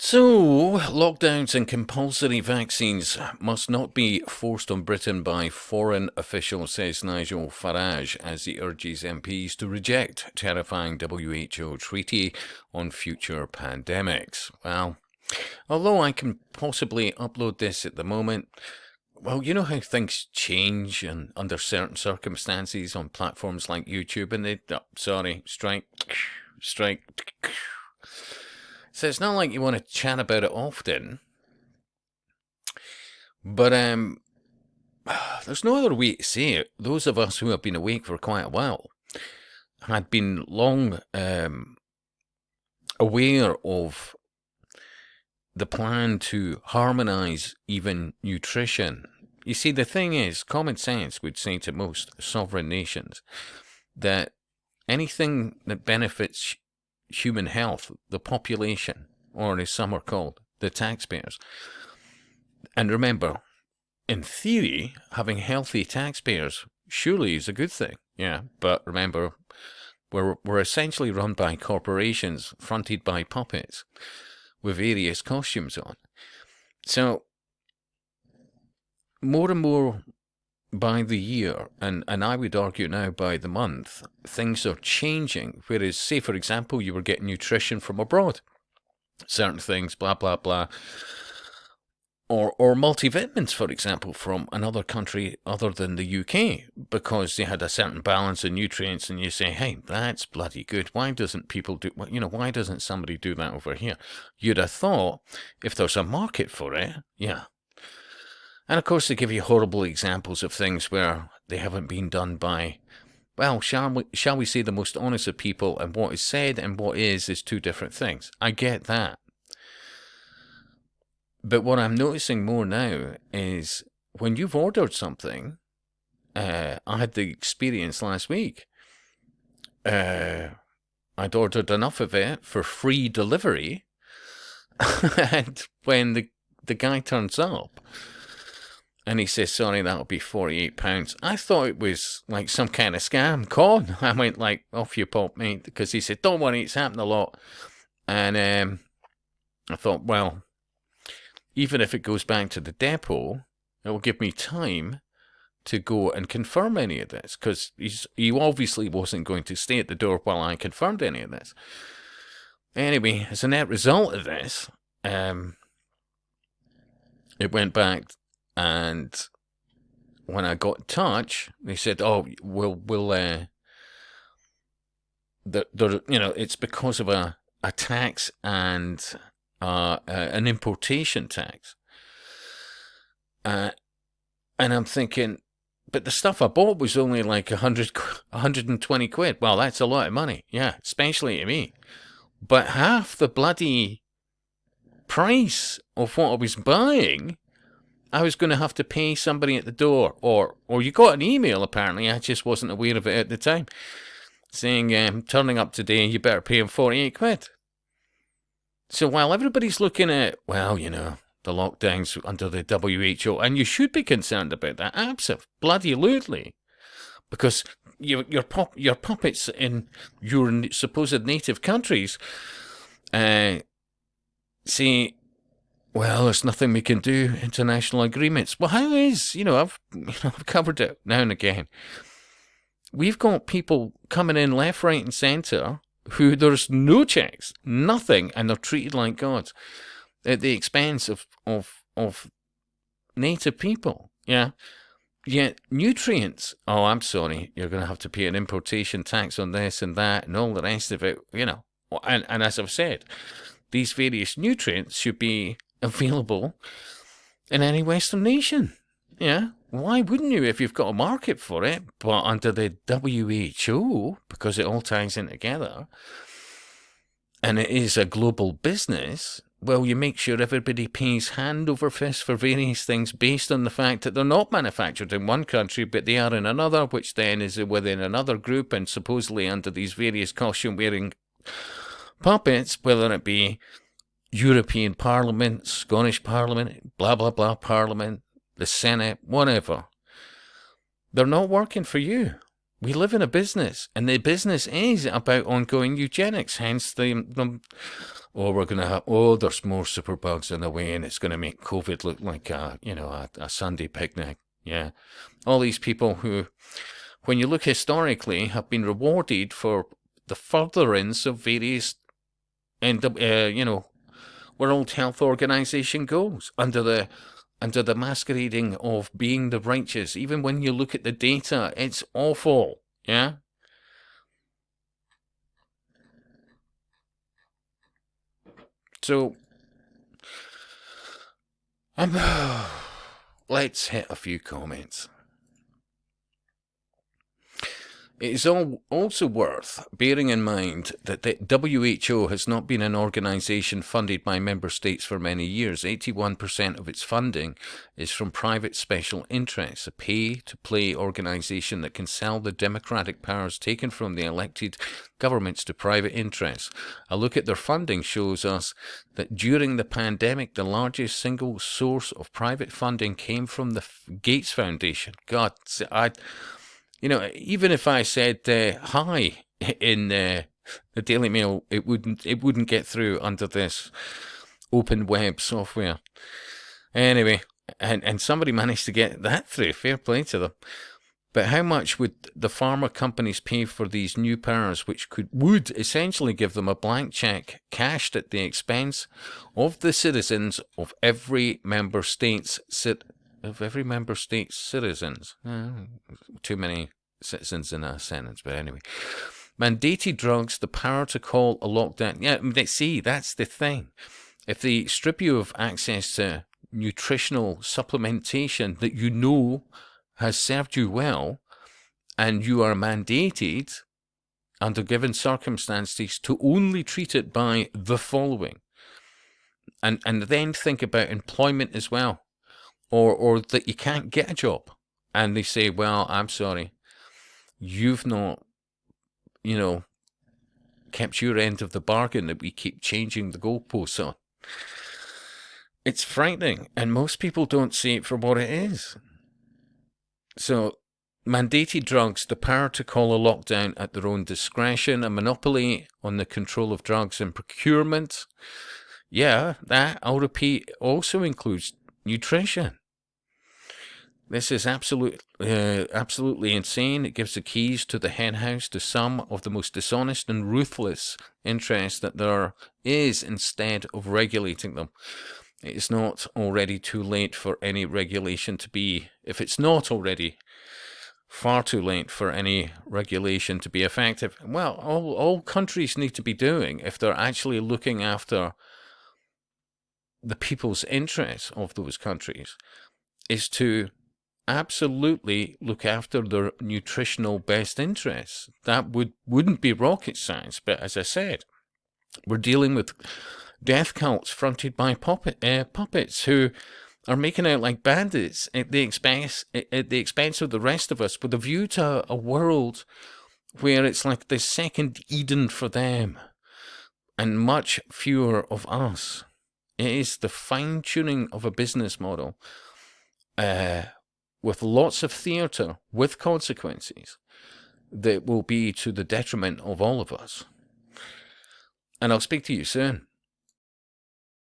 So, lockdowns and compulsory vaccines must not be forced on Britain by foreign officials, says Nigel Farage, as he urges MPs to reject terrifying WHO treaty on future pandemics. Well, although I can possibly upload this at the moment, well, you know how things change and under certain circumstances on platforms like YouTube, and strike. So it's not like you want to chat about it often, but there's no other way to say it. Those of us who have been awake for quite a while had been long aware of the plan to harmonise even nutrition. You see, the thing is, common sense would say to most sovereign nations that anything that benefits human health, the population, or as some are called, the taxpayers. And remember, in theory, having healthy taxpayers surely is a good thing. Yeah, but remember, we're essentially run by corporations fronted by puppets with various costumes on. So, more and more by the year, and I would argue now by the month, things are changing. Whereas, say, for example, you were getting nutrition from abroad, certain things, blah, blah, blah, or multivitamins, for example, from another country other than the UK, because they had a certain balance of nutrients, and you say, hey, that's bloody good. Why doesn't people do, why doesn't somebody do that over here? You'd have thought, if there's a market for it, yeah. And of course, they give you horrible examples of things where they haven't been done by, well, shall we say the most honest of people, and what is said and what is two different things. I get that. But what I'm noticing more now is when you've ordered something, I had the experience last week. I'd ordered enough of it for free delivery, and when the guy turns up, and he says, sorry, that'll be £48. I thought it was like some kind of scam con. I went like, off you pop, mate, because he said, don't worry, it's happened a lot. And I thought, well, even if it goes back to the depot, it will give me time to go and confirm any of this, because he obviously wasn't going to stay at the door while I confirmed any of this. Anyway, as a net result of this, it went back. And when I got in touch, they said, "Oh, we'll it's because of a tax and an importation tax." And I'm thinking, but the stuff I bought was only like 120 quid. Well, that's a lot of money, yeah, especially to me. But half the bloody price of what I was buying, I was going to have to pay somebody at the door, or you got an email, apparently, I just wasn't aware of it at the time, saying, turning up today, you better pay him 48 quid. So while everybody's looking at, well, the lockdowns under the WHO, and you should be concerned about that, absolutely, because your puppets in your supposed native countries say, well, there's nothing we can do, international agreements. Well, how is, I've covered it now and again. We've got people coming in left, right, and centre who there's no checks, nothing, and they're treated like gods at the expense of native people. Yeah. Yet nutrients, oh, I'm sorry, you're going to have to pay an importation tax on this and that and all the rest of it, And as I've said, these various nutrients should be available in any Western nation. Yeah, why wouldn't you if you've got a market for it? But under the WHO, because it all ties in together, and it is a global business, well, you make sure everybody pays hand over fist for various things based on the fact that they're not manufactured in one country, but they are in another, which then is within another group, and supposedly under these various costume-wearing puppets, whether it be European Parliament, Scottish Parliament, blah, blah, blah Parliament, the Senate, whatever. They're not working for you. We live in a business, and the business is about ongoing eugenics. Hence we're going to have, there's more superbugs in the way, and it's going to make COVID look like a Sunday picnic. Yeah. All these people who, when you look historically, have been rewarded for the furtherance of various, and World Health Organization goals under the masquerading of being the righteous. Even when you look at the data, it's awful. Yeah. So, let's hit a few comments. It is also worth bearing in mind that the WHO has not been an organisation funded by member states for many years. 81% of its funding is from private special interests, a pay-to-play organisation that can sell the democratic powers taken from the elected governments to private interests. A look at their funding shows us that during the pandemic, the largest single source of private funding came from the Gates Foundation. God, even if I said hi in the Daily Mail, it wouldn't get through under this open web software. Anyway, and somebody managed to get that through. Fair play to them. But how much would the pharma companies pay for these new powers, which would essentially give them a blank check cashed at the expense of the citizens of every member state's citizens? Too many citizens in a sentence, but anyway. Mandated drugs, the power to call a lockdown. Yeah, see, that's the thing. If they strip you of access to nutritional supplementation that you know has served you well, and you are mandated under given circumstances to only treat it by the following, and then think about employment as well, or that you can't get a job, and they say, well, I'm sorry, you've not, kept your end of the bargain that we keep changing the goalposts on. It's frightening, and most people don't see it for what it is. So, mandated drugs, the power to call a lockdown at their own discretion, a monopoly on the control of drugs and procurement. Yeah, that, I'll repeat, also includes nutrition. This is absolutely insane. It gives the keys to the henhouse to some of the most dishonest and ruthless interests that there is instead of regulating them. It is not already too late for any regulation to be, if it's not already far too late for any regulation to be effective. Well, all countries need to be doing, if they're actually looking after the people's interests of those countries, is to absolutely look after their nutritional best interests. That wouldn't be rocket science, but as I said, we're dealing with death cults fronted by puppets who are making out like bandits at the expense of the rest of us, with a view to a world where it's like the second Eden for them and much fewer of us. It is the fine-tuning of a business model with lots of theatre, with consequences, that will be to the detriment of all of us. And I'll speak to you soon.